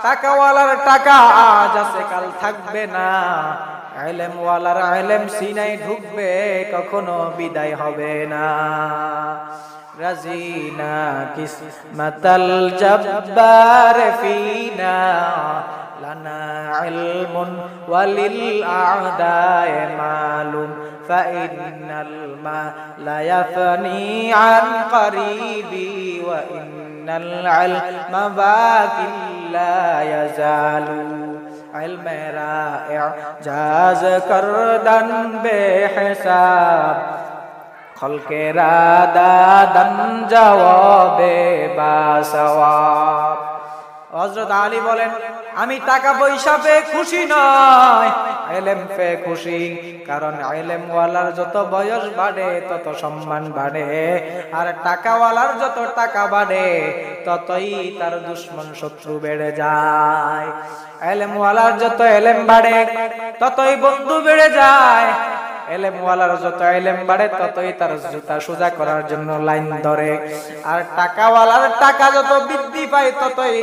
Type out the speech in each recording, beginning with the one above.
টাকাওয়ালার টাকা আজ আছে কাল থাকবে না, ইলমওয়ালার ইলম সিনায় ঢুকবে কখনো বিদায় হবে না। রাজিনা কিসমাতাল জব্বার ফিনা লানা ইলমুন ওয়ালিল আ'দায়ে মালুম ফাইন্নাল মালা ইয়াফনি আন করিবি ওয়া ইন্নাল ইলমা বাকিল লা ইয়াজালু। ইলমেরা ইজাজ করদান বেহিসাব খলকেরা দাদান জবাবে বাসওয়াব। হযরত আলী বলেন, আমি টাকা পয়সা পেয়ে খুশি নয়, ইলম পেয়ে খুশি। কারণ ইলমওয়ালার যত বয়স বাড়ে তত সম্মান বাড়ে, আর টাকাওয়ালার যত টাকা বাড়ে ততই তার দুশমন শত্রু বেড়ে যায়। ইলমওয়ালার যত ইলম বাড়ে ততই বন্ধু বেড়ে যায়, ইলমওয়ালার যত ইলম বাড়ে ততই তার জুতা সোজা করার জন্য লাইন ধরে, আর টাকাওয়ালার টাকা যত বৃদ্ধি পায় ততই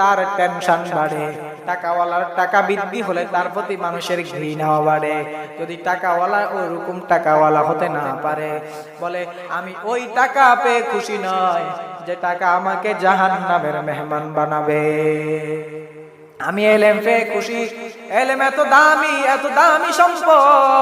তার টেনশন বাড়ে। টাকাওয়ালার টাকা বৃদ্ধি হলে তার প্রতি মানুষের ঘৃণাও বাড়ে। যদি টাকাওয়ালা ওরকম টাকাওয়ালা হতে না পারে, বলে আমি ওই টাকা পেয়ে খুশি নয় যে টাকা আমাকে জাহান্নামের মেহমান বানাবে। আমি ইলম পেয়ে খুশি, ইলম এত দামি সম্পদ।